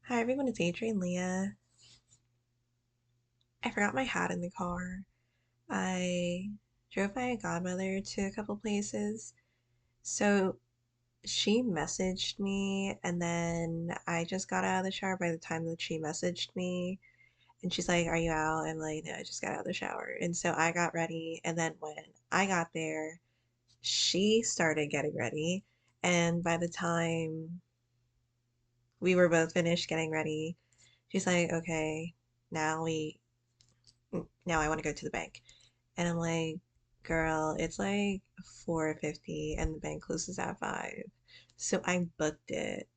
Hi everyone, it's Adrian Leah. I forgot my hat in the car. I drove my godmother to a couple places. So she messaged me and then I just got out of the shower by the time that she messaged me. And she's like, "Are you out?" I'm like, "No, I just got out of the shower." And so I got ready. And then when I got there, she started getting ready. And by the time we were both finished getting ready, she's like, "Okay, now we now I want to go to the bank." And I'm like, "Girl, it's like 4:50 and the bank closes at 5." So I booked it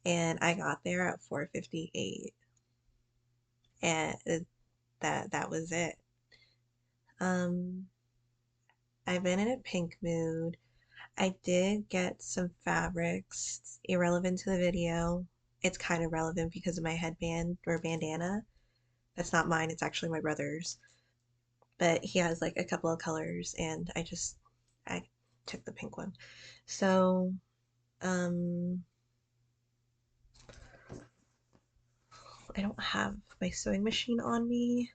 and I got there at 4:58 and that was it. Um, I've been in a pink mood. I did get some fabrics. It's irrelevant to the video. It's kind of relevant because of my headband or bandana. That's not mine, it's actually my brother's. But he has like a couple of colors and I took the pink one. So, um, I don't have my sewing machine on me.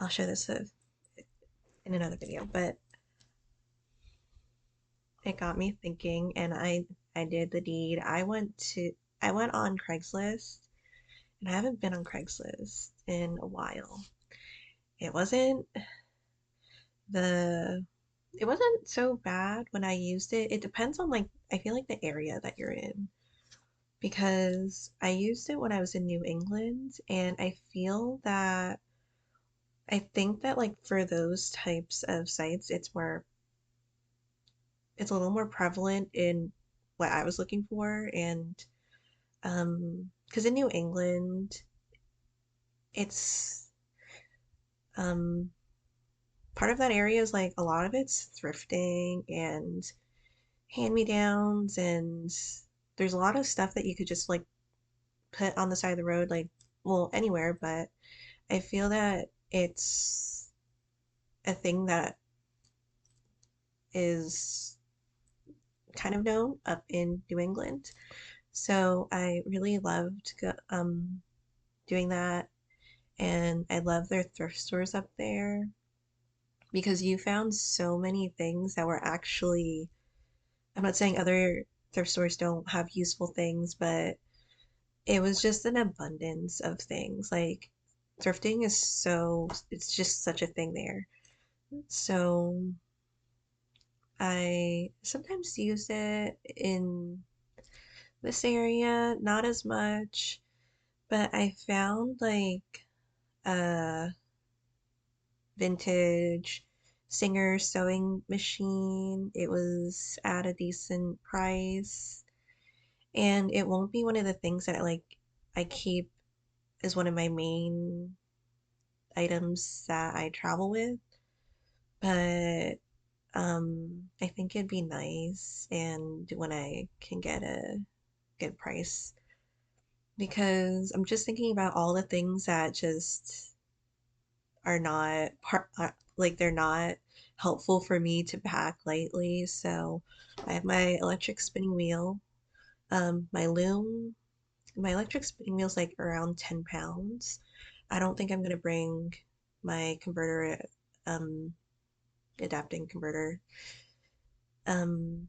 I'll show this in another video, but it got me thinking and I did the deed. I went on Craigslist and I haven't been on Craigslist in a while. It wasn't the it wasn't so bad when I used it. It depends on like I feel like the area that you're in because I used it when I was in New England and I think that like for those types of sites it's a little more prevalent in what I was looking for and because in New England it's um part of that area is like a lot of it's thrifting and hand-me-downs and there's a lot of stuff that you could just like put on the side of the road like well anywhere, but I feel that it's a thing that is kind of known up in New England. So I really loved doing that, and I love their thrift stores up there because you found so many things that were actually, I'm not saying other thrift stores don't have useful things, but it was just an abundance of things. Like thrifting is it's just such a thing there. So I sometimes use it in this area, not as much, but I found like a vintage Singer sewing machine. It was at a decent price, and it won't be one of the things that I keep as one of my main items that I travel with, but I think it'd be nice and when I can get a good price because I'm just thinking about all the things that just are not like they're not helpful for me to pack lightly. So I have my electric spinning wheel, my loom. My electric spinning wheel's like around 10 pounds. I don't think I'm gonna bring my converter, um, adapting converter, um,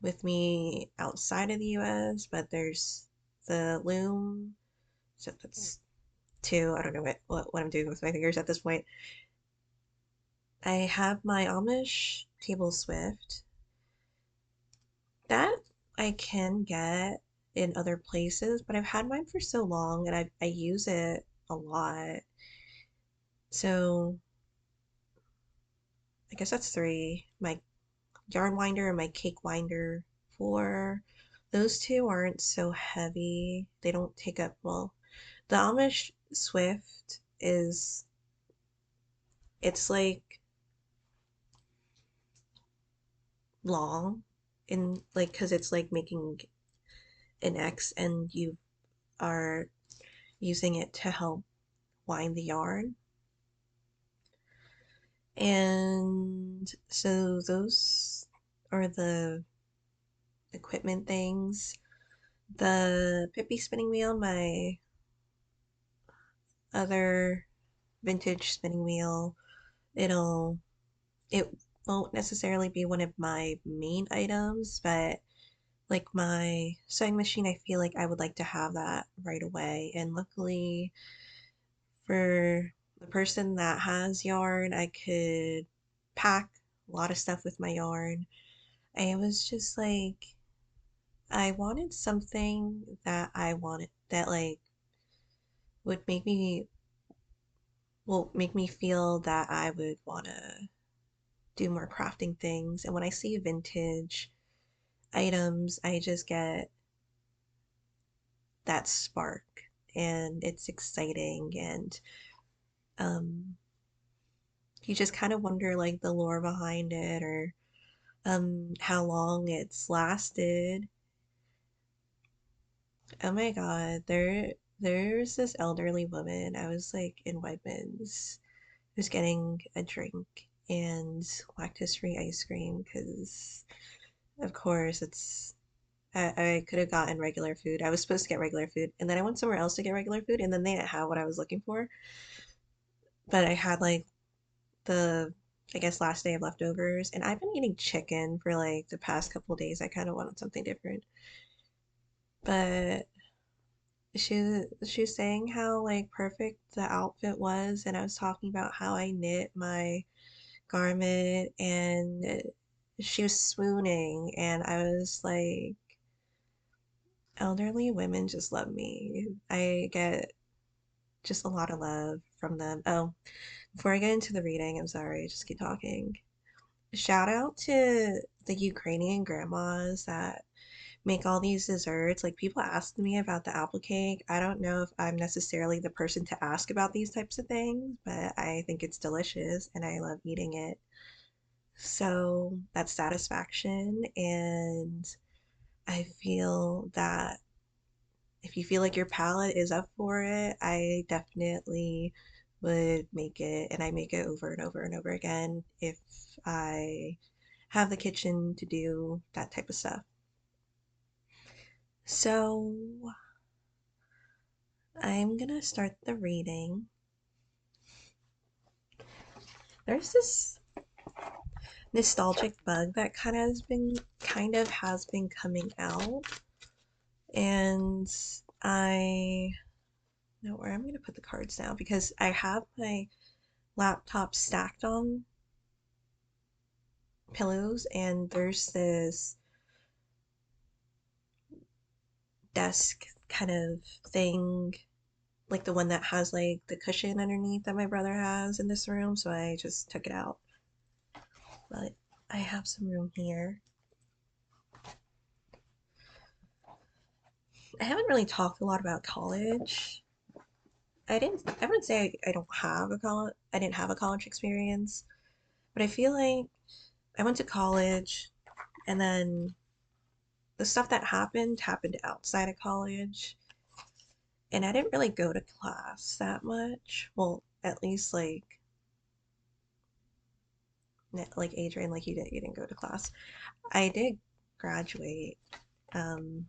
with me outside of the US, but there's the loom. So that's two. I don't know what I'm doing with my fingers at this point. I have my Amish table Swift. That I can get in other places, but I've had mine for so long and I use it a lot. So I guess that's three. My yarn winder and my cake winder. Four. Those two aren't so heavy. They don't take up, well, the Amish Swift is, it's like long in like, because it's like making an X and you are using it to help wind the yarn. And so those are the equipment things. The Pippi spinning wheel, my other vintage spinning wheel, it'll it won't necessarily be one of my main items, but like my sewing machine, I feel like I would like to have that right away. And luckily for the person that has yarn, I could pack a lot of stuff with my yarn. I was just like, I wanted something that I wanted that like would make me feel that I would want to do more crafting things. And when I see vintage items, I just get that spark and it's exciting and um you just kind of wonder like the lore behind it or how long it's lasted. Oh my God, there's this elderly woman. I was like in Wegmans, who's getting a drink and lactose-free ice cream because of course I could have gotten regular food. I was supposed to get regular food and then I went somewhere else to get regular food and then they didn't have what I was looking for. But I had like the I guess last day of leftovers and I've been eating chicken for like the past couple of days. I kind of wanted something different. But she was saying how like perfect the outfit was and I was talking about how I knit my garment and she was swooning and I was like elderly women just love me. I get just a lot of love from them. Oh, before I get into the reading, I'm sorry, I just keep talking. Shout out to the Ukrainian grandmas that make all these desserts. Like people ask me about the apple cake. I don't know if I'm necessarily the person to ask about these types of things, but I think it's delicious and I love eating it. So that's satisfaction. And I feel that if you feel like your palate is up for it, I definitely would make it. And I make it over and over and over again if I have the kitchen to do that type of stuff. So I'm gonna start the reading. There's this nostalgic bug that kind of has been coming out, and I know where I'm gonna put the cards now because I have my laptop stacked on pillows, and there's this desk kind of thing, like the one that has like the cushion underneath that my brother has in this room, so I just took it out. But I have some room here. I haven't really talked a lot about college. I wouldn't say I don't have a college I didn't have a college experience, but I feel like I went to college and then the stuff that happened outside of college and I didn't really go to class that much. Well, at least like Adrian, like you didn't go to class. I did graduate. Um,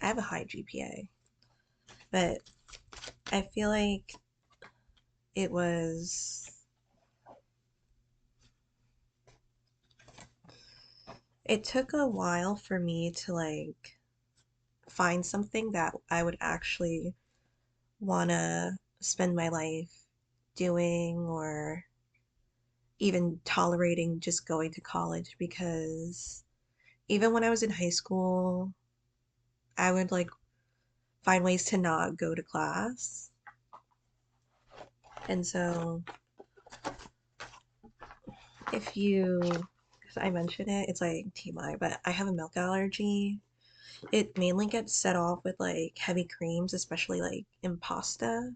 I have a high GPA, but I feel like it was it took a while for me to like find something that I would actually want to spend my life doing or even tolerating just going to college because even when I was in high school, I would like find ways to not go to class. And so if you, because I mentioned it, it's like TMI, but I have a milk allergy. It mainly gets set off with like heavy creams, especially like in pasta.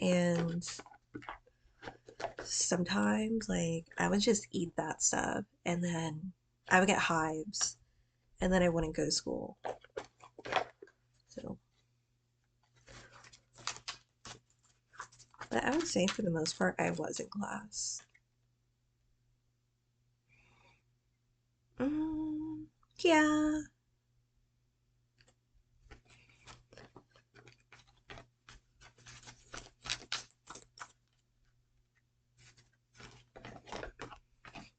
And sometimes like I would just eat that stuff and then I would get hives and then I wouldn't go to school. So, but I would say for the most part I was in class. Mm, Yeah.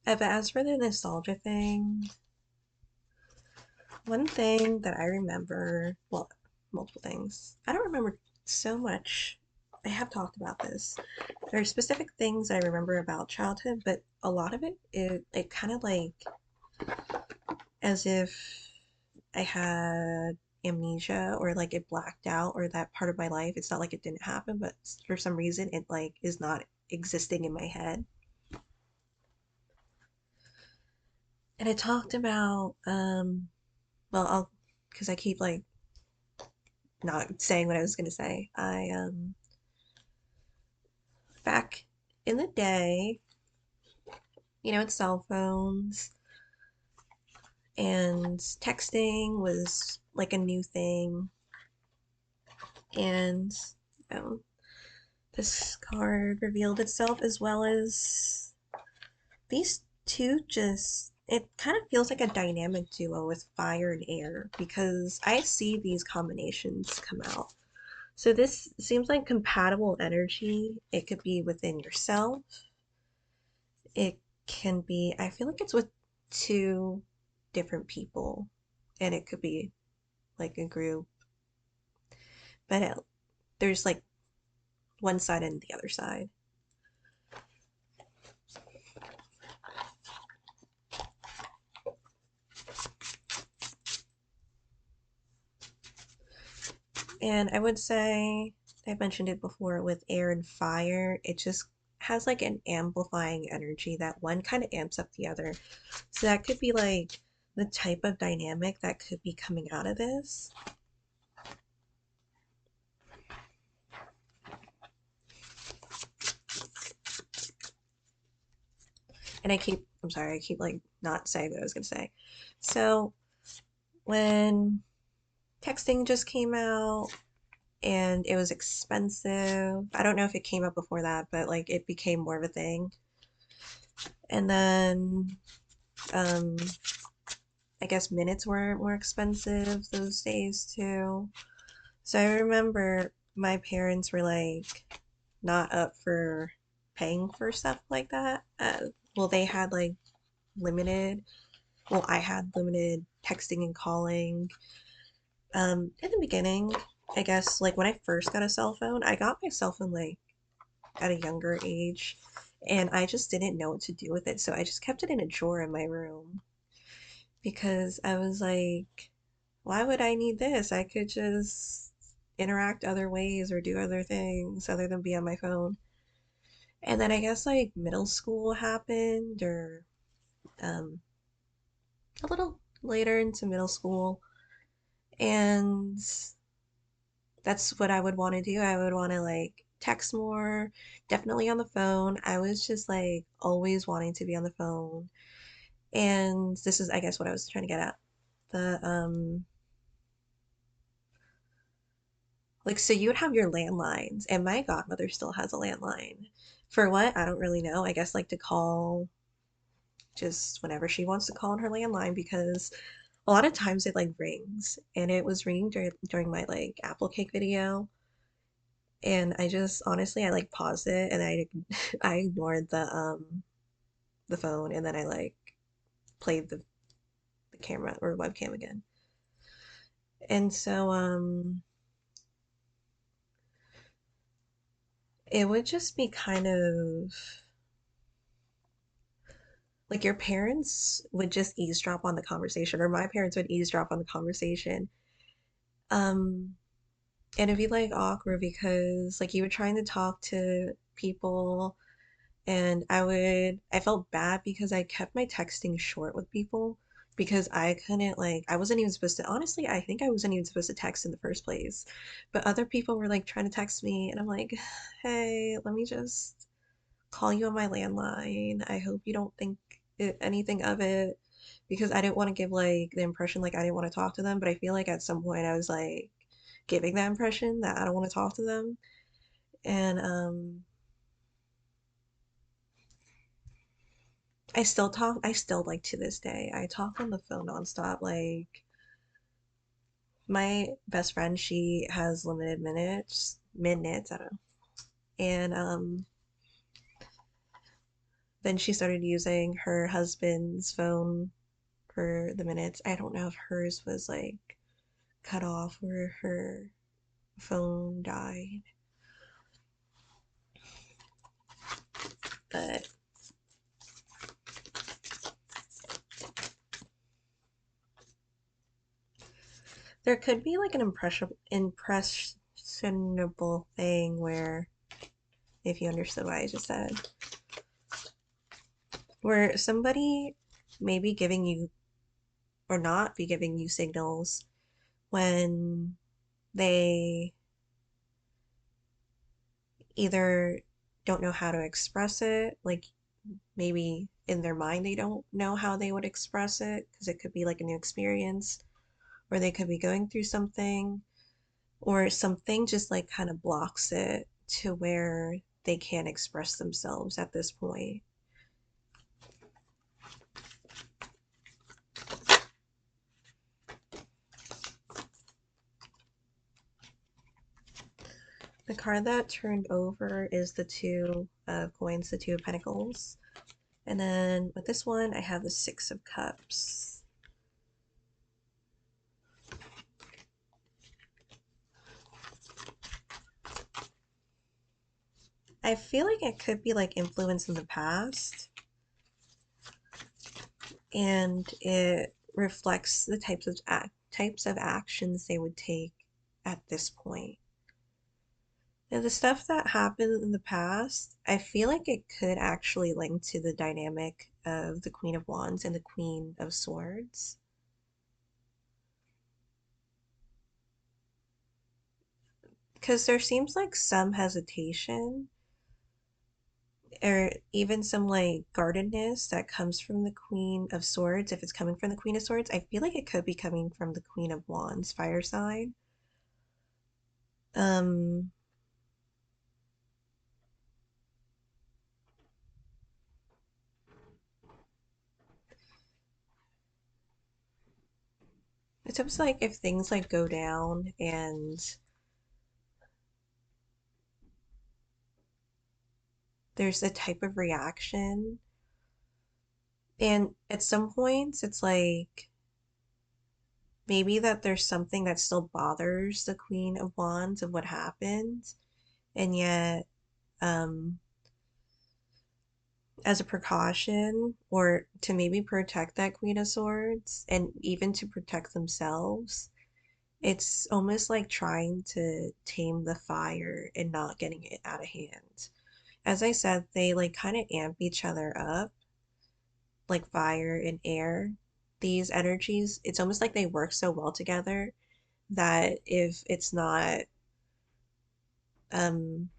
But as for the nostalgia thing, one thing that I remember, well, multiple things. I don't remember so much. I have talked about this. There are specific things I remember about childhood, but a lot of it kind of like as if I had amnesia or like it blacked out or that part of my life. It's not like it didn't happen, but for some reason it like is not existing in my head. And I talked about well, I'll because I keep like not saying what I was gonna say. I back in the day, with cell phones and texting was like a new thing. And um, this card revealed itself as well as these two just. It kind of feels like a dynamic duo with fire and air because I see these combinations come out. So this seems like compatible energy. It could be within yourself. It can be, I feel like it's with two different people, and it could be like a group, but there's like one side and the other side. And I would say, I mentioned it before with air and fire, it just has like an amplifying energy that one kind of amps up the other. So that could be like the type of dynamic that could be coming out of this. And I'm sorry, I keep like not saying what I was gonna say. So when texting just came out and it was expensive, I don't know if it came up before that, but like it became more of a thing. And then um, I guess minutes were more expensive those days too. So I remember my parents were like not up for paying for stuff like that. Well, they had like limited, well, I had limited texting and calling. In the beginning, I guess like when I first got a cell phone, I got my cell phone like at a younger age, and I just didn't know what to do with it. So I just kept it in a drawer in my room because I was like, why would I need this? I could just interact other ways or do other things other than be on my phone. And then I guess like middle school happened, or um, a little later into middle school, and that's what I would want to do. I would want to like text more, definitely on the phone. I was just like always wanting to be on the phone. And this is, I guess, what I was trying to get at. The like so you would have your landlines, and my godmother still has a landline. For what? I don't really know. I guess like to call just whenever she wants to call on her landline because a lot of times it like rings, and it was ringing during my like apple cake video. And I just honestly I like paused it and I I ignored the phone, and then I like played the camera or webcam again. And so it would just be kind of like your parents would just eavesdrop on the conversation, or my parents would eavesdrop on the conversation. Um and it'd be like awkward because like you were trying to talk to people, and I felt bad because I kept my texting short with people because I couldn't like I wasn't even supposed to, honestly I think I wasn't even supposed to text in the first place, but other people were like trying to text me, and I'm like, hey, let me just call you on my landline. I hope you don't think anything of it, because I didn't want to give like the impression like I didn't want to talk to them, but I feel like at some point I was like giving that impression that I don't want to talk to them. And I still like to this day, I talk on the phone nonstop. Like, my best friend, she has limited minutes, I don't know. And then she started using her husband's phone for the minutes. I don't know if hers was like cut off or her phone died, but there could be like an impressionable thing where, if you understood what I just said, where somebody may be giving you or not be giving you signals when they either don't know how to express it, like maybe in their mind they don't know how they would express it because it could be like a new experience, or they could be going through something, or something just like kind of blocks it to where they can't express themselves at this point. The card that turned over is the Two of Coins, the Two of Pentacles. And then with this one, I have the Six of Cups. I feel like it could be like influence in the past, and it reflects the types of actions they would take at this point. Now, the stuff that happened in the past, I feel like it could actually link to the dynamic of the Queen of Wands and the Queen of Swords. Because there seems like some hesitation or even some like guardedness that comes from the Queen of Swords. If it's coming from the Queen of Swords, I feel like it could be coming from the Queen of Wands, fire sign. Um, it's almost like if things like go down and there's a type of reaction, and at some points it's like maybe that there's something that still bothers the Queen of Wands of what happened, and yet um as a precaution or to maybe protect that Queen of Swords and even to protect themselves, it's almost like trying to tame the fire and not getting it out of hand. As I said, they like kind of amp each other up, like fire and air. These energies, it's almost like they work so well together that if it's not, um,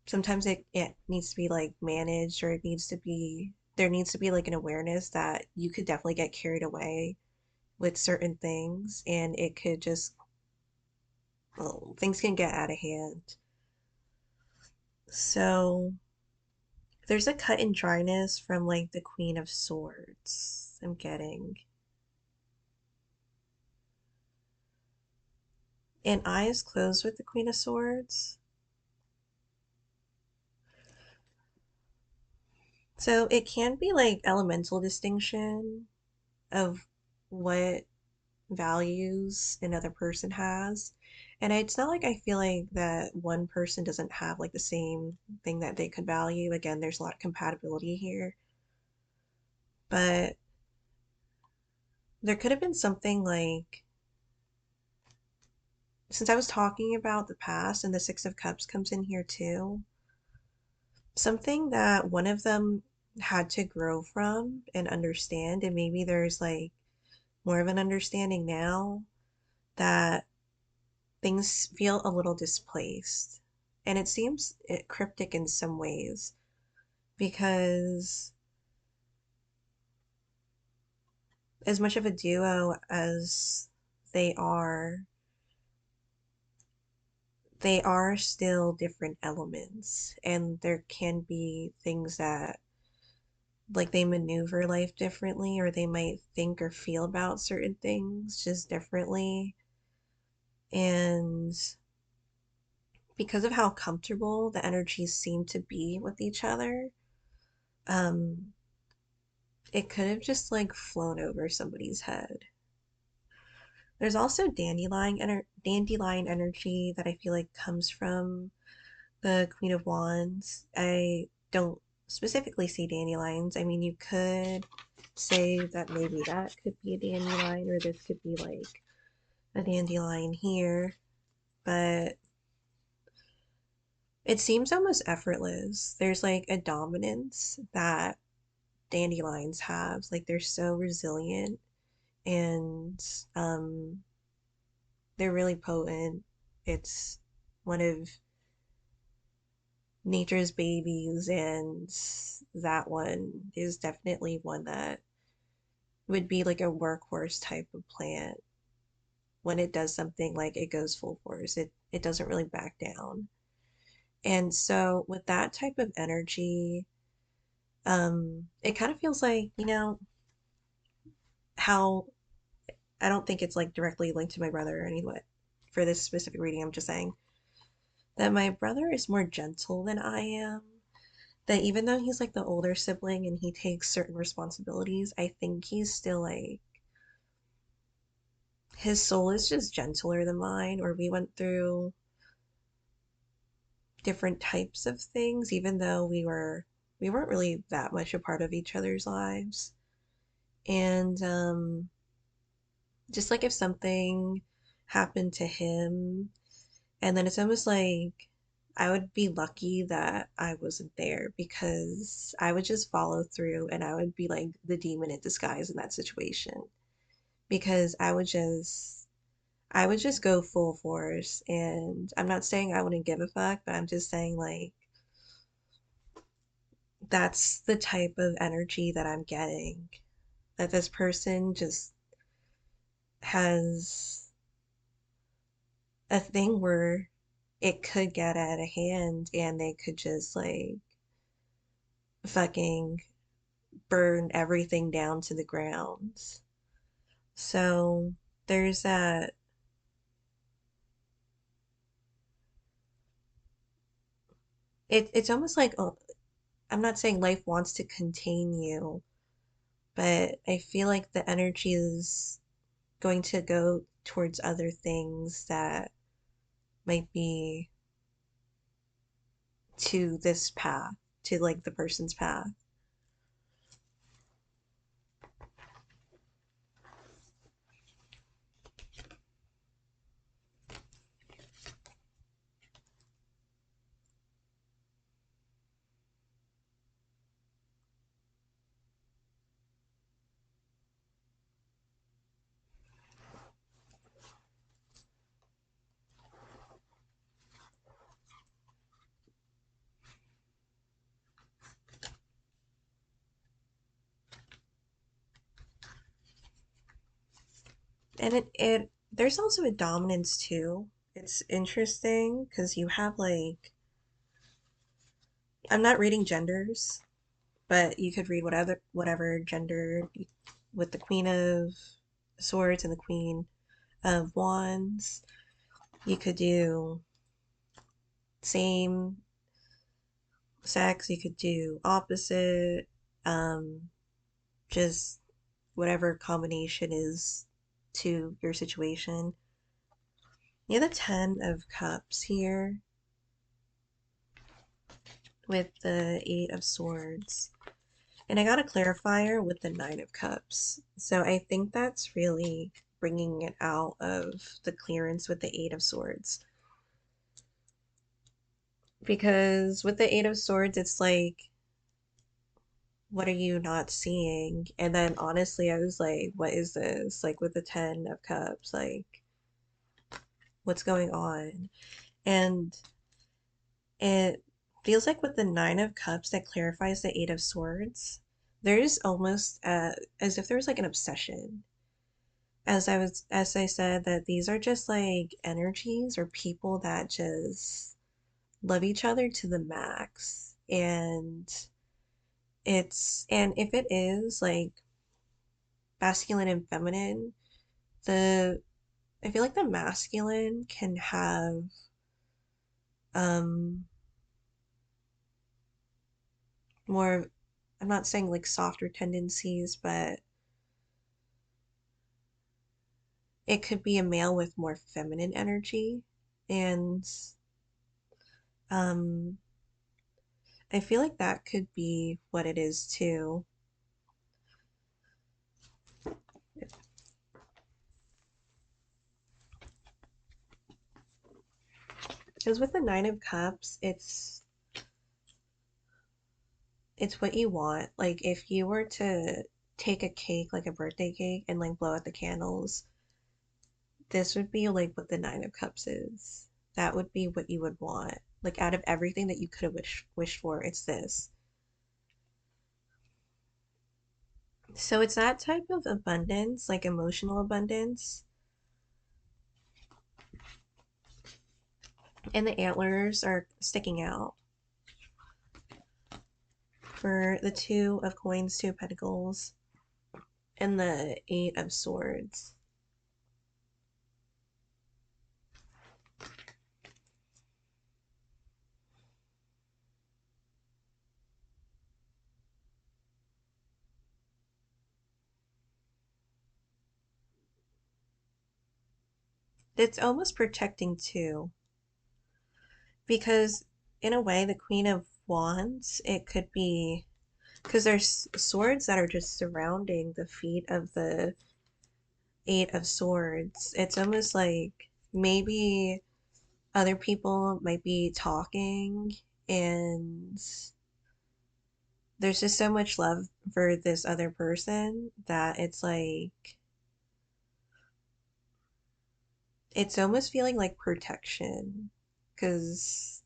sometimes it needs to be like managed, or it needs to be, there needs to be like an awareness that you could definitely get carried away with certain things, and it could just, well, things can get out of hand. So there's a cut and dryness from like the Queen of Swords I'm getting. And eyes closed with the Queen of Swords. So it can be like elemental distinction of what values another person has. And it's not like I feel like that one person doesn't have like the same thing that they could value. Again, there's a lot of compatibility here. But there could have been something like, since I was talking about the past and the Six of Cups comes in here too, something that one of them had to grow from and understand. And maybe there's like more of an understanding now that things feel a little displaced. And it seems cryptic in some ways because, as much of a duo as they they are still different elements. And there can be things that like they maneuver life differently, or they might think or feel about certain things just differently. And because of how comfortable the energies seem to be with each other, um, it could have just like flown over somebody's head. There's also dandelion energy that I feel like comes from the Queen of Wands. I don't specifically see dandelions. I mean, you could say that maybe that could be a dandelion, or this could be like a dandelion here, but it seems almost effortless. There's like a dominance that dandelions have. Like they're so resilient, and um, they're really potent. It's one of nature's babies, and that one is definitely one that would be like a workhorse type of plant. When it does something, like it goes full force. It doesn't really back down. And so with that type of energy, it kind of feels like, how I don't think it's like directly linked to my brother or anyway. For this specific reading, I'm just saying that my brother is more gentle than I am. That even though he's like the older sibling and he takes certain responsibilities, I think he's still like his soul is just gentler than mine, or we went through different types of things, even though we weren't really that much a part of each other's lives. And just like if something happened to him, and then it's almost like I would be lucky that I wasn't there, because I would just follow through and I would be like the demon in disguise in that situation, because I would just go full force. And I'm not saying I wouldn't give a fuck, but I'm just saying like that's the type of energy that I'm getting, that this person just has a thing where it could get out of hand and they could just like fucking burn everything down to the ground. So there's that. It's almost like, oh, I'm not saying life wants to contain you, but I feel like the energy is going to go towards other things that might be to this path, to like the person's path. And it there's also a dominance too. It's interesting because you have like, I'm not reading genders, but you could read whatever gender with the Queen of Swords and the Queen of Wands. You could do same sex, you could do opposite, um, just whatever combination is to your situation. You have the Ten of Cups here with the Eight of Swords. And I got a clarifier with the Nine of Cups. So I think that's really bringing it out of the clearance with the Eight of Swords. Because with the Eight of Swords, it's like, what are you not seeing? And then honestly, I was like, what is this? Like with the Ten of Cups, like, what's going on? And it feels like with the Nine of Cups that clarifies the Eight of Swords, there's almost as if there's like an obsession. As I said, that these are just like energies or people that just love each other to the max. And And if it is like masculine and feminine, the I feel like the masculine can have um more, I'm not saying like softer tendencies, but it could be a male with more feminine energy. And um I feel like that could be what it is too. Because with the Nine of Cups, it's what you want. Like if you were to take a cake, like a birthday cake, and like blow out the candles, this would be like what the Nine of Cups is. That would be what you would want. Like out of everything that you could have wished for, it's this. So it's that type of abundance, like emotional abundance. And the antlers are sticking out for the Two of Coins, Two of Pentacles, and the Eight of Swords. It's almost protecting too, because in a way, the Queen of Wands, it could be because there's swords that are just surrounding the feet of the Eight of Swords. It's almost like maybe other people might be talking, and there's just so much love for this other person that it's like it's almost feeling like protection because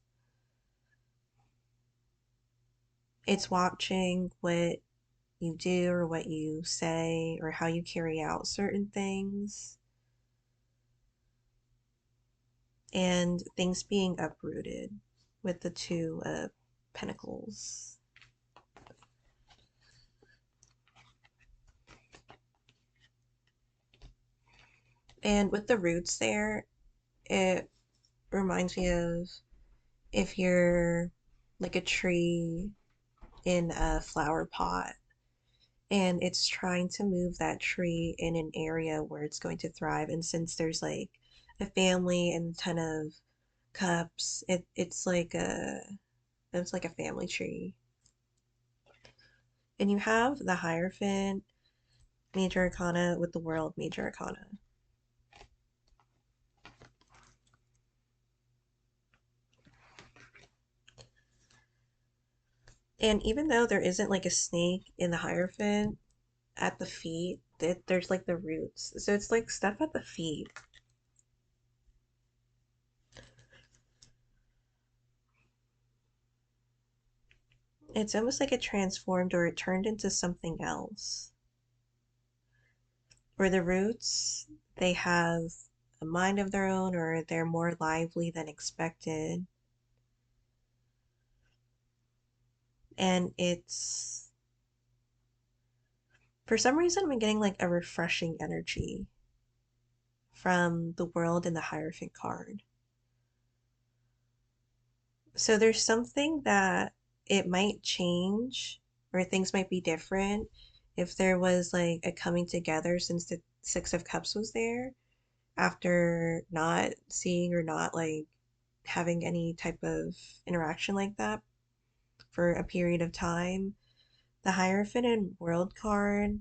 it's watching what you do or what you say or how you carry out certain things and things being uprooted with the Two of Pentacles. And with the roots there, it reminds me of if you're like a tree in a flower pot and it's trying to move that tree in an area where it's going to thrive. And since there's like a family and a ton of cups, it's like a family tree. And you have the Hierophant Major Arcana with the World Major Arcana. And even though there isn't like a snake in the Hierophant at the feet, there's like the roots. So it's like stuff at the feet. It's almost like it transformed or it turned into something else. Where the roots, they have a mind of their own or they're more lively than expected. And it's, for some reason, I'm getting like a refreshing energy from the World and the Hierophant card. So there's something that it might change or things might be different if there was like a coming together since the Six of Cups was there after not seeing or not like having any type of interaction like that for a period of time. The Hierophant and World card,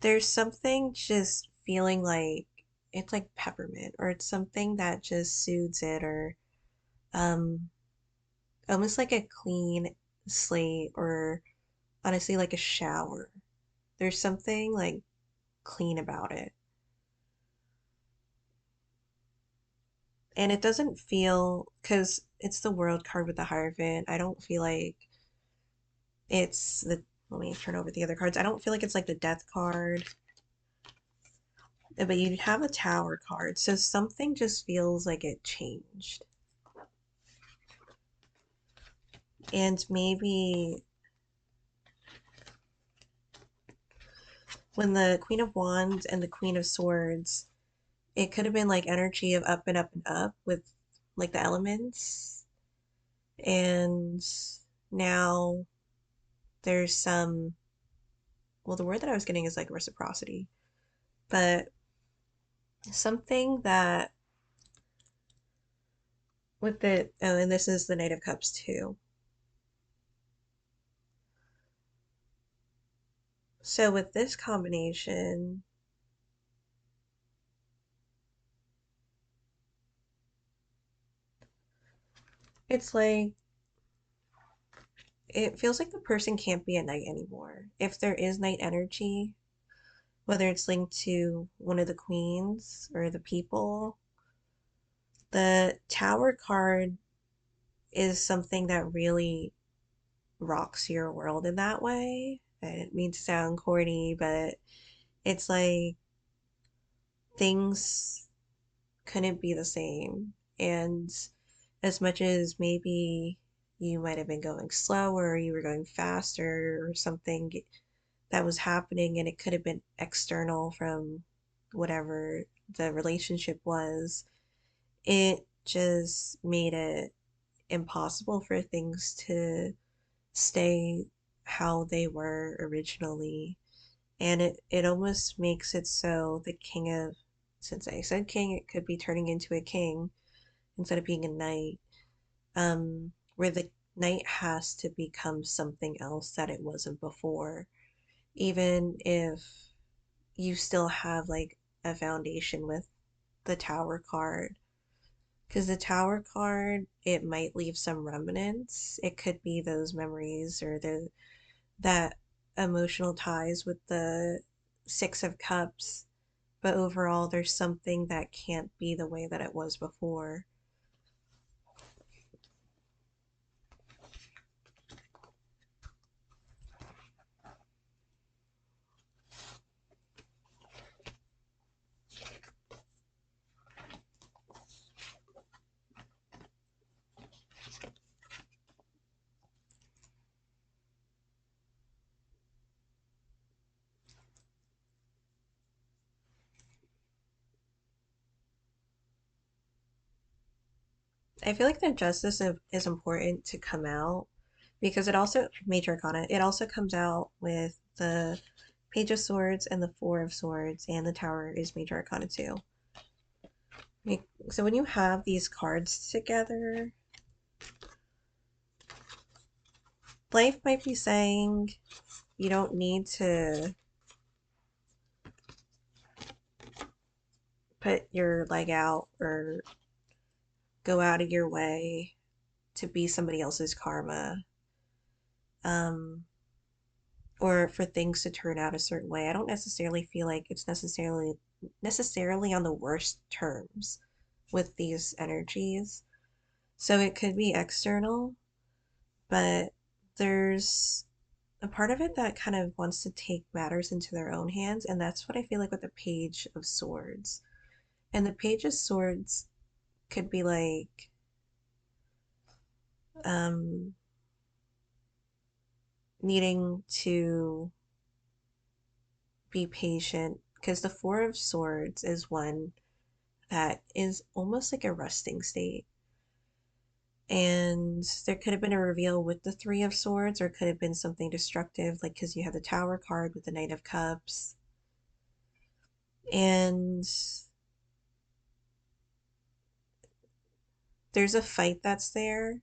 there's something just feeling like it's like peppermint or it's something that just soothes it or um almost like a clean slate or honestly like a shower. There's something like clean about it. And it doesn't feel, because it's the World card with the Hierophant, I don't feel like it's the, let me turn over the other cards. I don't feel like it's like the Death card. But you have a tower card, so something just feels like it changed. And maybe when the Queen of Wands and the Queen of Swords, it could have been like energy of up and up and up with like the elements. And now there's some, well, the word that I was getting is like reciprocity, but something that with the, oh, and this is the Knight of Cups too. So with this combination, it's like it feels like the person can't be a knight anymore. If there is knight energy, whether it's linked to one of the queens or the people, the Tower card is something that really rocks your world in that way. I didn't mean to sound corny, but it's like things couldn't be the same. And as much as maybe you might have been going slower, or you were going faster, or something that was happening, and it could have been external from whatever the relationship was, it just made it impossible for things to stay how they were originally. And it almost makes it so the king of, since I said king, it could be turning into a king instead of being a knight, where the knight has to become something else that it wasn't before, even if you still have like a foundation with the tower card. Because the tower card, it might leave some remnants. It could be those memories or the that emotional ties with the Six of Cups, but overall, there's something that can't be the way that it was before. I feel like the justice is important to come out because it also, Major Arcana, it also comes out with the Page of Swords and the Four of Swords, and the Tower is Major Arcana too. So when you have these cards together, life might be saying you don't need to put your leg out or go out of your way to be somebody else's karma, um, or for things to turn out a certain way. I don't necessarily feel like it's necessarily on the worst terms with these energies. So it could be external, but there's a part of it that kind of wants to take matters into their own hands, and that's what I feel like with the Page of Swords. And the Page of Swords could be like um needing to be patient because the Four of Swords is one that is almost like a resting state. And there could have been a reveal with the Three of Swords, or it could have been something destructive, like because you have the Tower card with the Knight of Cups. And there's a fight that's there,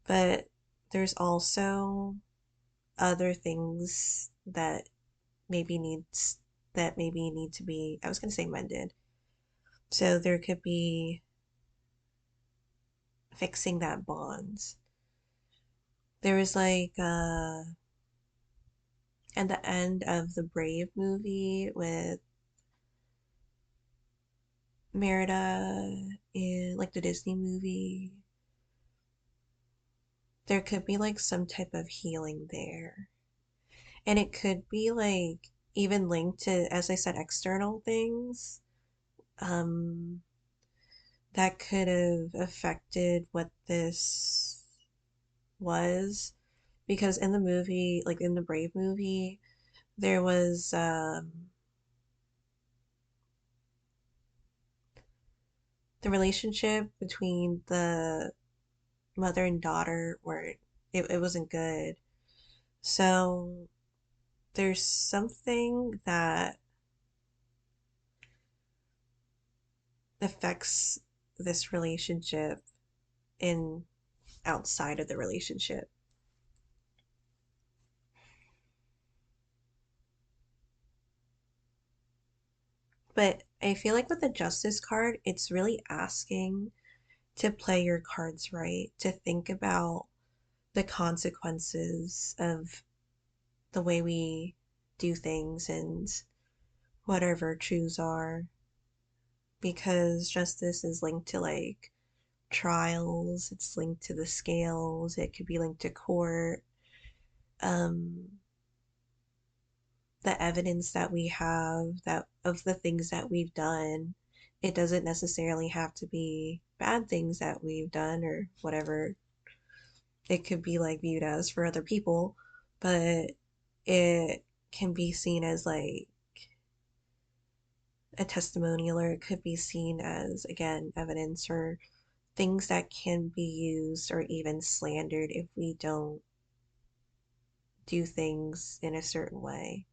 but there's also other things that maybe need to be, I was going to say mended. So there could be fixing that bond. There was like at the end of the Brave movie with Merida in like the Disney movie, there could be like some type of healing there. And it could be like even linked to, as I said, external things um, that could have affected what this was. Because in the movie, like in the Brave movie, there was the relationship between the mother and daughter where it wasn't good. So there's something that affects this relationship in outside of the relationship. But I feel like with the justice card, it's really asking to play your cards right, to think about the consequences of the way we do things and what our virtues are, because justice is linked to like trials, it's linked to the scales, it could be linked to court, um, the evidence that we have that of the things that we've done. It doesn't necessarily have to be bad things that we've done or whatever it could be like viewed as for other people, but it can be seen as like a testimonial, or it could be seen as again evidence or things that can be used or even slandered if we don't do things in a certain way.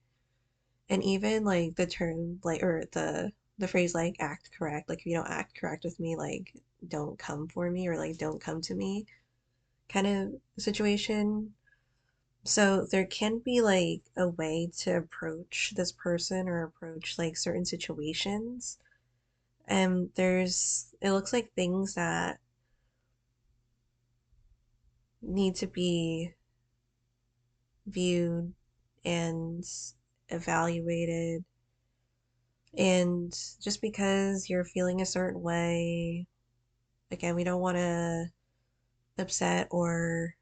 And even like the term like or the phrase like act correct, like if you don't act correct with me, like don't come for me or like don't come to me kind of situation. So there can be like a way to approach this person or approach like certain situations. And there's it looks like things that need to be viewed and evaluated. And just because you're feeling a certain way, again, we don't want to upset or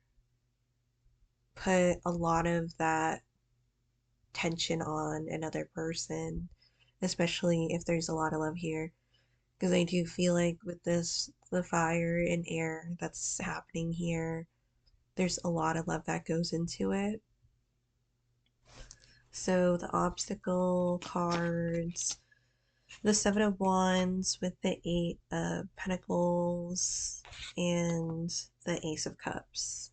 put a lot of that tension on another person, especially if there's a lot of love here. Because I do feel like with this, the fire and air that's happening here, there's a lot of love that goes into it. So the obstacle cards, the Seven of Wands with the Eight of Pentacles and the Ace of Cups.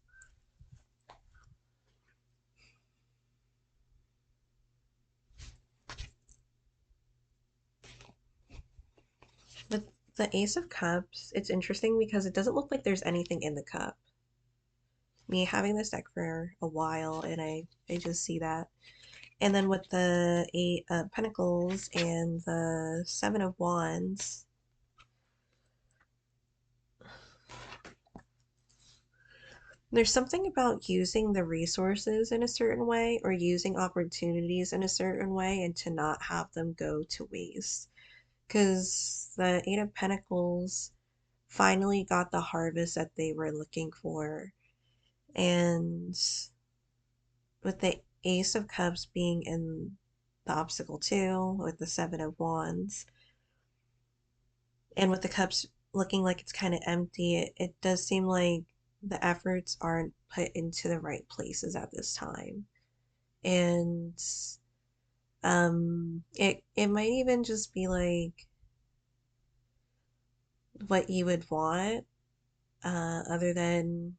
With the Ace of Cups, it's interesting because it doesn't look like there's anything in the cup. Me having this deck for a while, and I just see that. And then with the Eight of Pentacles and the Seven of Wands, there's something about using the resources in a certain way or using opportunities in a certain way and to not have them go to waste. Because the Eight of Pentacles finally got the harvest that they were looking for. And with the Ace of Cups being in the obstacle too, with the Seven of Wands, and with the cups looking like it's kind of empty, it does seem like the efforts aren't put into the right places at this time. And it might even just be like what you would want, other than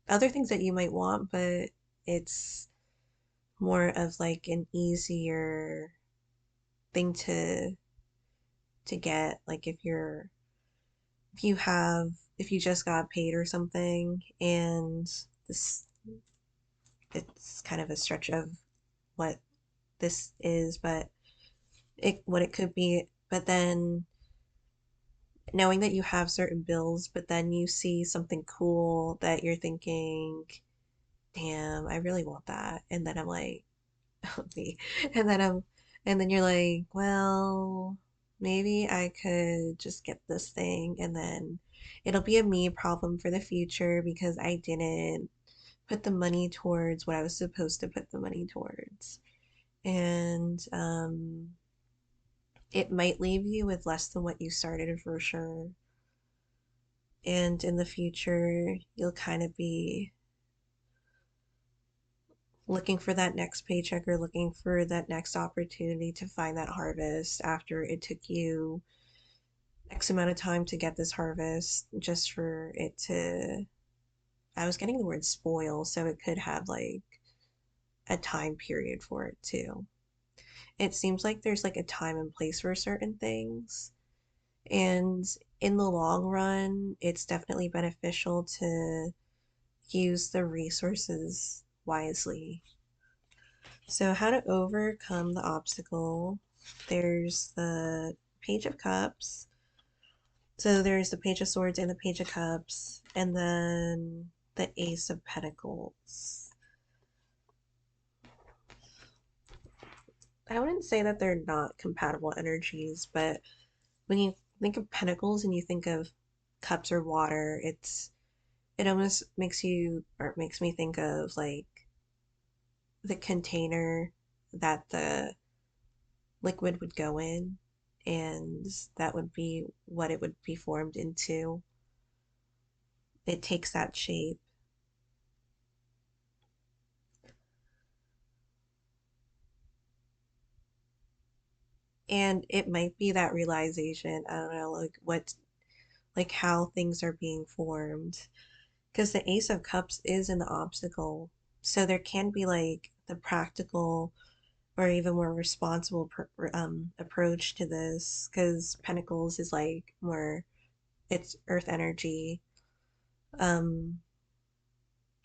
other things that you might want, but it's more of like an easier thing to get. Like if you have if you just got paid or something and this it's kind of a stretch of what this is, but it what it could be. But then knowing that you have certain bills, but then you see something cool that you're thinking, damn, I really want that. And then I'm like, me. And then and then you're like, well, maybe I could just get this thing and then it'll be a me problem for the future because I didn't put the money towards what I was supposed to put the money towards. and it might leave you with less than what you started for sure. And in the future, you'll kind of be looking for that next paycheck or looking for that next opportunity to find that harvest after it took you X amount of time to get this harvest just for it to. I was getting the word spoil, so it could have like a time period for it too. It seems like there's like a time and place for certain things. And in the long run, it's definitely beneficial to use the resources wisely. So, how to overcome the obstacle? There's the Page of Cups. So, there's the Page of Swords and the Page of Cups, and then the Ace of Pentacles. I wouldn't say that they're not compatible energies, but when you think of pentacles and you think of cups or water, it almost makes you or makes me think of like the container that the liquid would go in, and that would be what it would be formed into. It takes that shape. And it might be that realization, I don't know, like what, like how things are being formed. Because the Ace of Cups is an obstacle. So there can be like the practical or even more responsible approach to this. Because Pentacles is like more, it's earth energy. Um,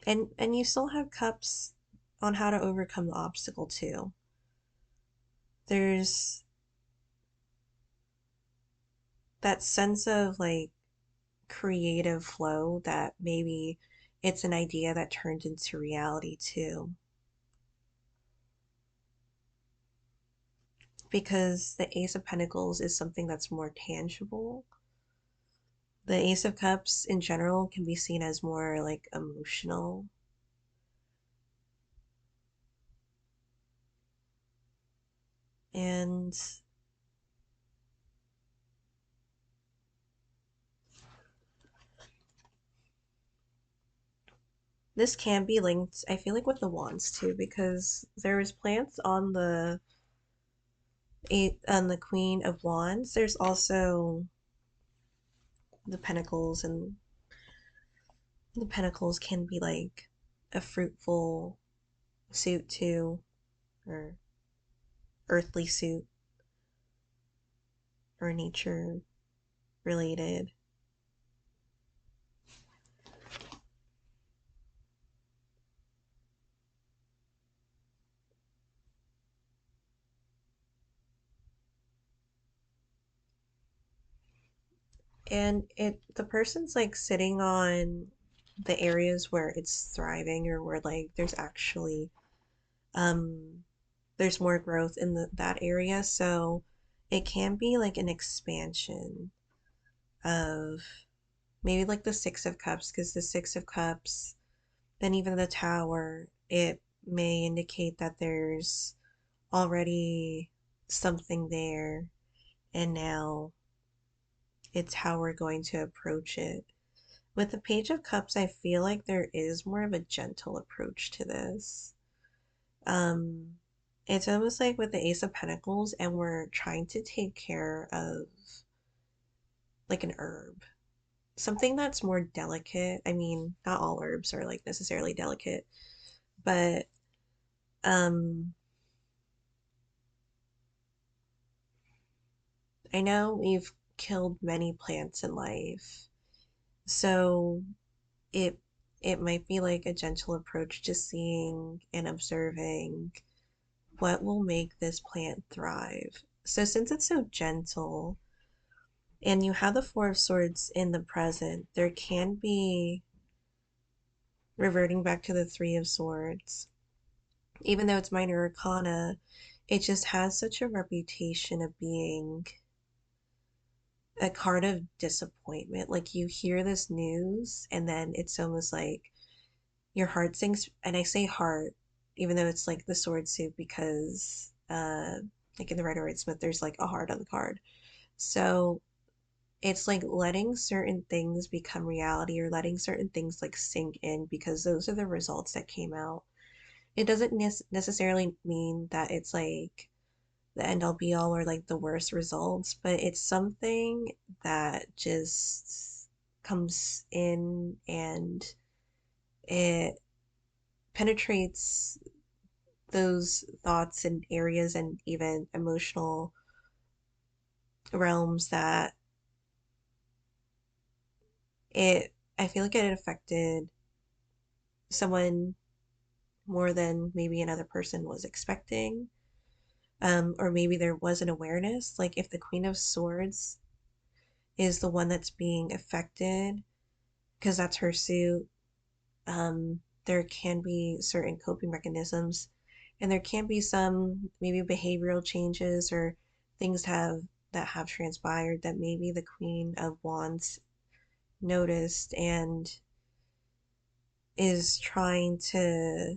and you still have cups on how to overcome the obstacle too. There's that sense of like creative flow that maybe it's an idea that turned into reality too. Because the Ace of Pentacles is something that's more tangible. The Ace of Cups in general can be seen as more like emotional. And this can be linked, I feel like, with the Wands too, because there was plants on the eight on the Queen of Wands. There's also the Pentacles, and the Pentacles can be like a fruitful suit too, or earthly suit, or nature related. And it the person's like sitting on the areas where it's thriving or where like there's actually um there's more growth in that area, so it can be like an expansion of maybe like the Six of Cups, because the Six of Cups, then even the Tower, it may indicate that there's already something there, and now it's how we're going to approach it. With the Page of Cups, I feel like there is more of a gentle approach to this. Um, it's almost like with the Ace of Pentacles, and we're trying to take care of like an herb, something that's more delicate. I mean, not all herbs are like necessarily delicate, but um, I know we've killed many plants in life, so it it might be like a gentle approach to seeing and observing what will make this plant thrive. So since it's so gentle and you have the Four of Swords in the present, there can be reverting back to the Three of Swords. Even though it's minor arcana, it just has such a reputation of being a card of disappointment. Like you hear this news and then it's almost like your heart sinks, and I say heart even though it's like the sword suit because like in the Rider Waite Smith there's like a heart on the card. So it's like letting certain things become reality or letting certain things like sink in because those are the results that came out. It doesn't necessarily mean that it's like the end all be all or like the worst results, but it's something that just comes in and it penetrates those thoughts and areas and even emotional realms that it I feel like it affected someone more than maybe another person was expecting. Or maybe there was an awareness. Like if the Queen of Swords is the one that's being affected, because that's her suit, there can be certain coping mechanisms, and there can be some maybe behavioral changes or things that have transpired that maybe the Queen of Wands noticed and is trying to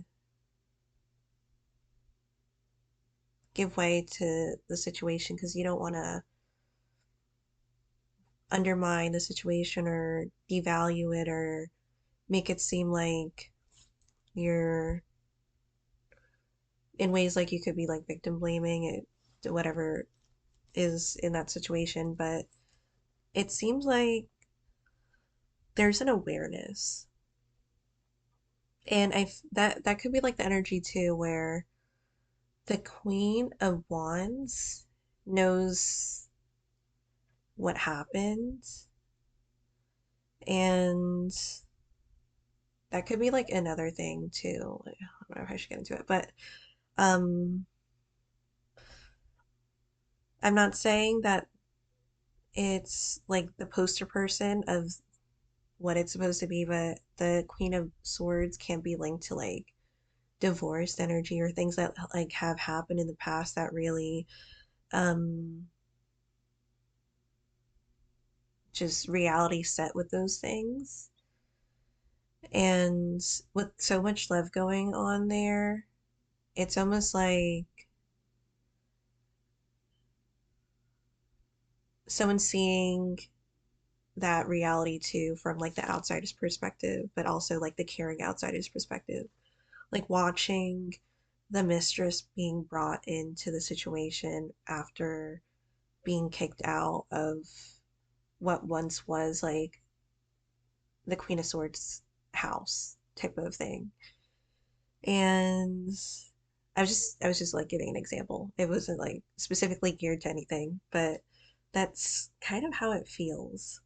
give way to the situation because you don't want to undermine the situation or devalue it or make it seem like you're in ways like you could be like victim blaming it, whatever is in that situation. But it seems like there's an awareness, and that could be like the energy too, where the Queen of Wands knows what happened, and that could be like another thing too. Like, I don't know if I should get into it, but um, I'm not saying that it's like the poster person of what it's supposed to be, but the Queen of Swords can be linked to like divorced energy or things that like have happened in the past that really um just reality set with those things. And with so much love going on there, it's almost like someone seeing that reality too from like the outsider's perspective, but also like the caring outsider's perspective. Like watching the mistress being brought into the situation after being kicked out of what once was like the Queen of Swords house type of thing. And I was just like giving an example. It wasn't like specifically geared to anything, but that's kind of how it feels.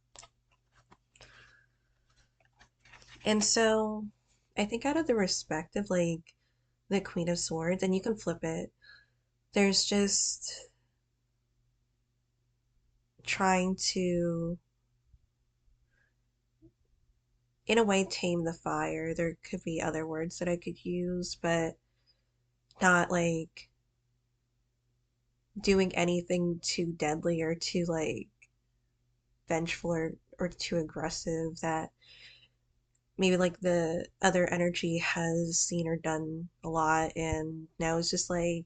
And so I think out of the respect of like the Queen of Swords, and you can flip it, there's just trying to, in a way, tame the fire. There could be other words that I could use, but not like doing anything too deadly or too like vengeful or too aggressive that maybe like the other energy has seen or done a lot and now it's just like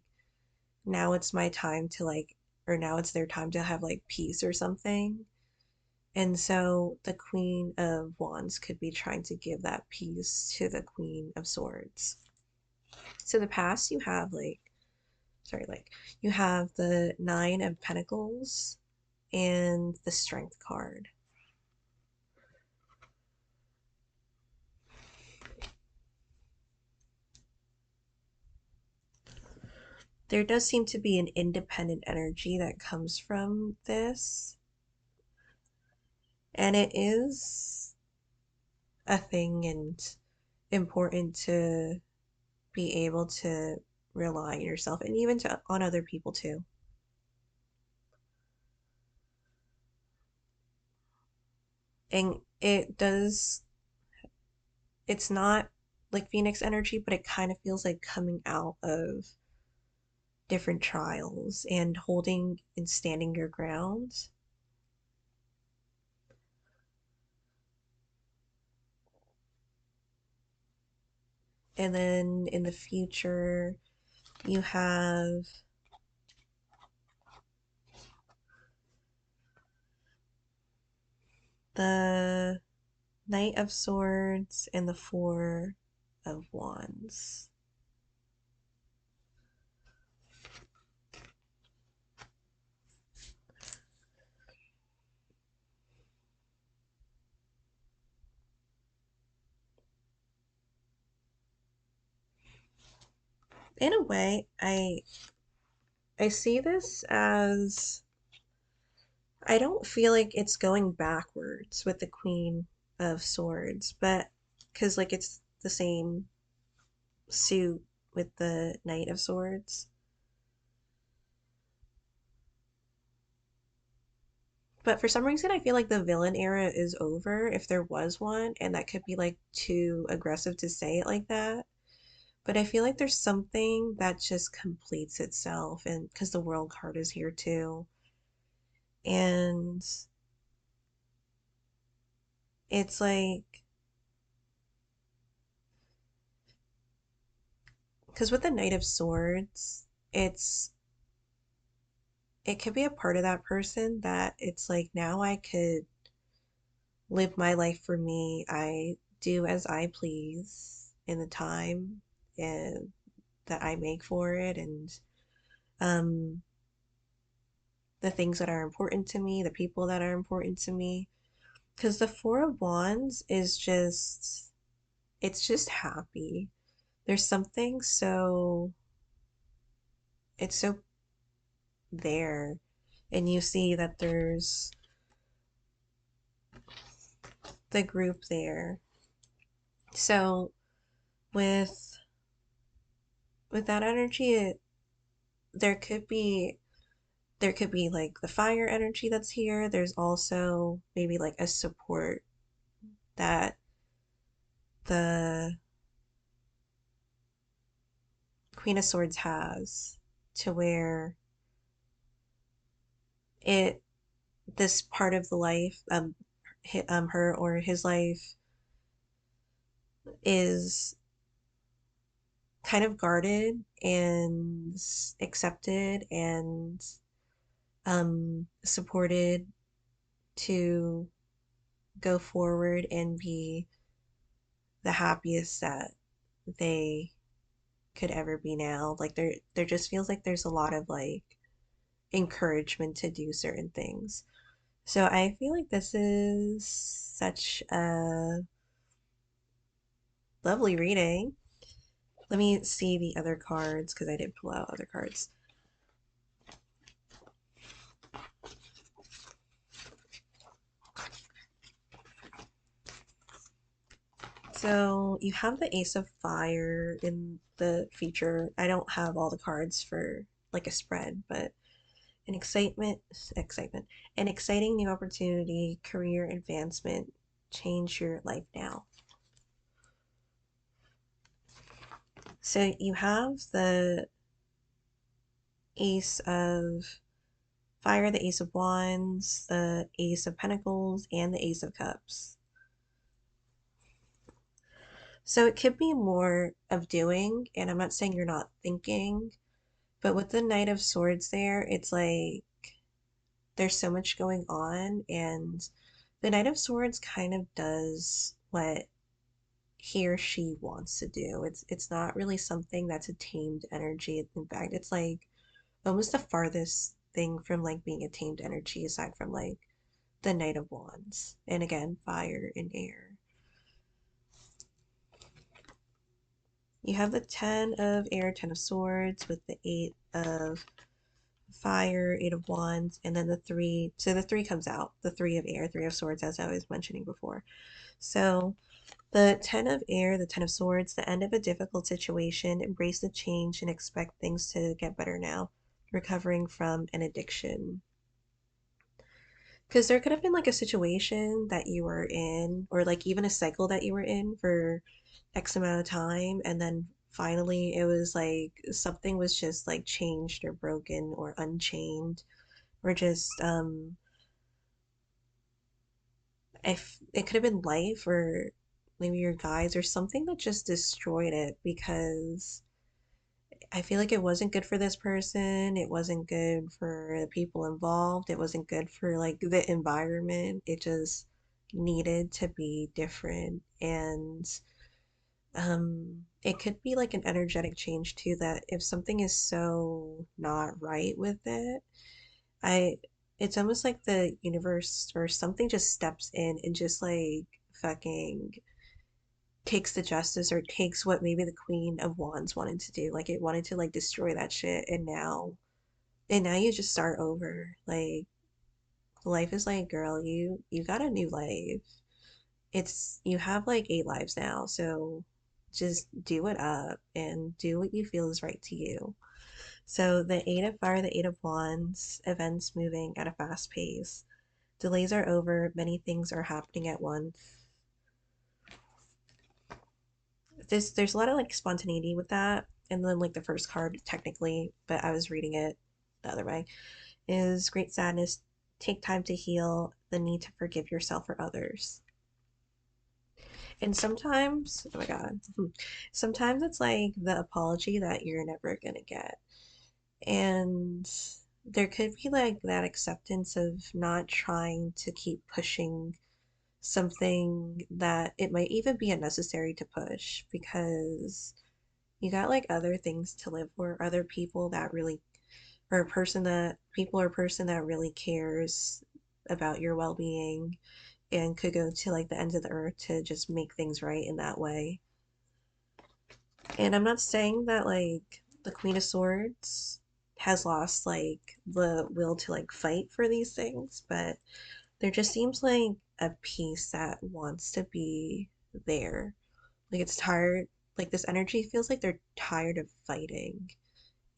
now it's my time to like or now it's their time to have like peace or something. And so the Queen of Wands could be trying to give that peace to the Queen of Swords. So the past you have like sorry, like you have the Nine of Pentacles and the Strength card. There does seem to be an independent energy that comes from this, and it is a thing and important to be able to rely on yourself and even to on other people too. And it's not like Phoenix energy, but it kind of feels like coming out of different trials and holding and standing your ground. And then in the future, you have the Knight of Swords and the Four of Wands. In a way, I see this as I don't feel like it's going backwards with the Queen of Swords, but because like it's the same suit with the Knight of Swords. But for some reason, I feel like the villain era is over if there was one, and that could be like too aggressive to say it like that. But I feel like there's something that just completes itself, and because the world card is here too. And it's like, because with the Knight of Swords, it's it could be a part of that person that it's like now I could live my life for me. I do as I please in the time and that I make for it, and um the things that are important to me, the people that are important to me. Because the Four of Wands is just it's just happy. There's something so it's so there, and you see that there's the group there. So with that energy, there could be like the fire energy that's here. There's also maybe like a support that the Queen of Swords has, to where it this part of the life her or his life is kind of guarded and accepted and supported to go forward and be the happiest that they could ever be now. Like there just feels like there's a lot of like encouragement to do certain things. So I feel like this is such a lovely reading. Let me see the other cards because I did pull out other cards. So you have the Ace of Fire in the feature. I don't have all the cards for like a spread, but an excitement, an exciting new opportunity, career advancement, change your life now. So you have the Ace of Fire, the Ace of Wands, the Ace of Pentacles, and the Ace of Cups. So it could be more of doing, and I'm not saying you're not thinking, but with the Knight of Swords there, it's like there's so much going on, and the Knight of Swords kind of does what he or she wants to do. It's not really something that's a tamed energy. In fact, it's like almost the farthest thing from like being a tamed energy aside from like the Knight of Wands. And again, fire and air. You have the Ten of Air, Ten of Swords with the Eight of Fire, Eight of Wands, and then the three. So the three comes out, the Three of Air, Three of Swords, as I was mentioning before. So the Ten of Air, the Ten of Swords, the end of a difficult situation, embrace the change and expect things to get better now. Recovering from an addiction. Because there could have been like a situation that you were in, or like even a cycle that you were in for X amount of time, and then finally it was like something was just like changed or broken or unchained, or just if it could have been life or maybe your guides or something that just destroyed it because I feel like it wasn't good for this person. It wasn't good for the people involved. It wasn't good for like the environment. It just needed to be different. And it could be like an energetic change too, that if something is so not right with it, I it's almost like the universe or something just steps in and just like fucking takes the justice or takes what maybe the Queen of Wands wanted to do. Like it wanted to like destroy that shit and now you just start over. Like life is like, girl, you got a new life. It's you have like 8 lives now, so just do it up and do what you feel is right to you. So the Eight of Fire, the Eight of Wands, events moving at a fast pace. Delays are over, many things are happening at once. There's a lot of like spontaneity with that. And then like the first card technically, but I was reading it the other way, is great sadness, take time to heal, the need to forgive yourself or others. And sometimes, oh my God, sometimes it's like the apology that you're never gonna get. And there could be like that acceptance of not trying to keep pushing something that it might even be unnecessary to push because you got like other things to live for, other people that really, or a person that, people or person that really cares about your well being and could go to like the ends of the earth to just make things right in that way. And I'm not saying that like the Queen of Swords has lost like the will to like fight for these things, but there just seems like a piece that wants to be there. Like it's tired, like this energy feels like they're tired of fighting.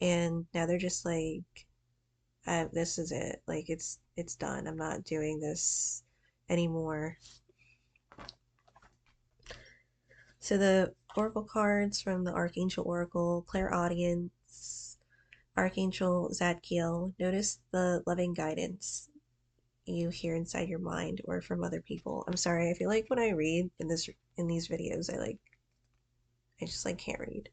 And now they're just like, this is it. Like it's done. I'm not doing this anymore. So the oracle cards from the Archangel Oracle, Clairaudience, Archangel Zadkiel, notice the loving guidance you hear inside your mind or from other people. I'm sorry, I feel like when I read in these videos, I just like can't read.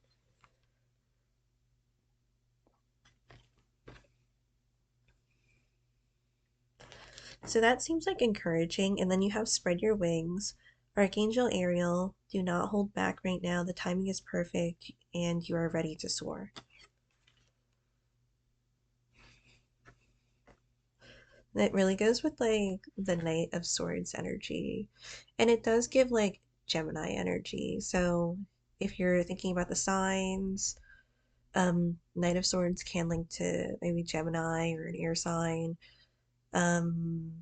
So that seems like encouraging. And then you have spread your wings. Archangel Ariel, do not hold back right now. The timing is perfect and you are ready to soar. And it really goes with like the Knight of Swords energy. And it does give like Gemini energy. So if you're thinking about the signs, Knight of Swords can link to maybe Gemini or an air sign. Um,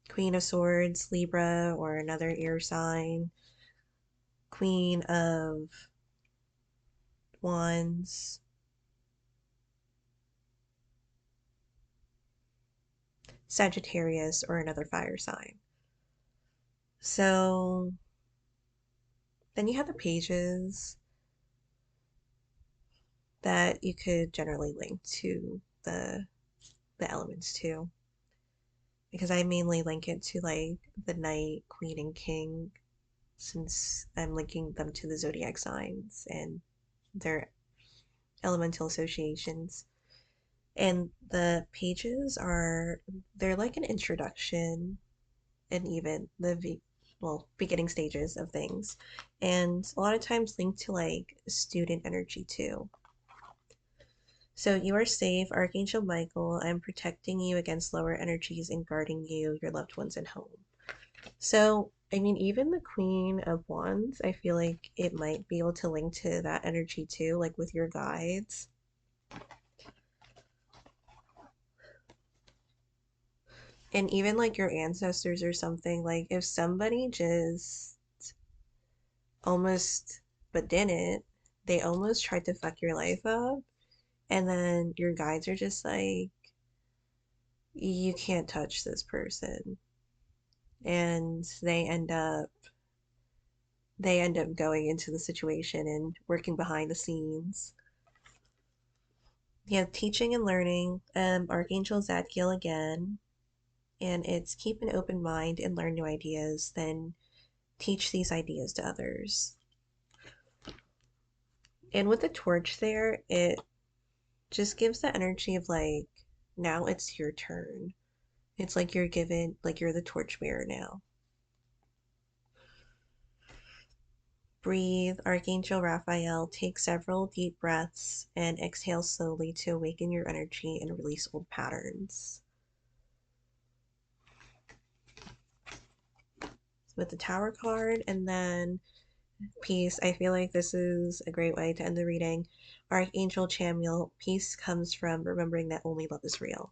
Queen of Swords, Libra, or another air sign. Queen of Wands, Sagittarius, or another fire sign. So then you have the pages that you could generally link to the elements too. Because I mainly link it to like the Knight, Queen, and King since I'm linking them to the zodiac signs and their elemental associations. And the pages are they're like an introduction and even well, beginning stages of things, and a lot of times linked to like student energy too. So you are safe, Archangel Michael. I'm protecting you against lower energies and guarding you, your loved ones, and home. So I mean, even the Queen of Wands, I feel like it might be able to link to that energy too, like with your guides. And even like your ancestors or something, like if somebody just almost but didn't, they almost tried to fuck your life up, and then your guides are just like, you can't touch this person, and they end up going into the situation and working behind the scenes. Yeah, teaching and learning, Archangel Zadkiel again, and it's keep an open mind and learn new ideas. Then teach these ideas to others. And with the torch there, it just gives the energy of like, now it's your turn. It's like you're given, like you're the torchbearer now. Breathe, Archangel Raphael. Take several deep breaths and exhale slowly to awaken your energy and release old patterns. With the Tower card and then peace, I feel like this is a great way to end the reading. Archangel Chamuel, peace comes from remembering that only love is real.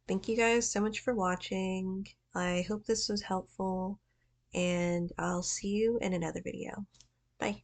Thank you guys so much for watching. I hope this was helpful, and I'll see you in another video. Bye.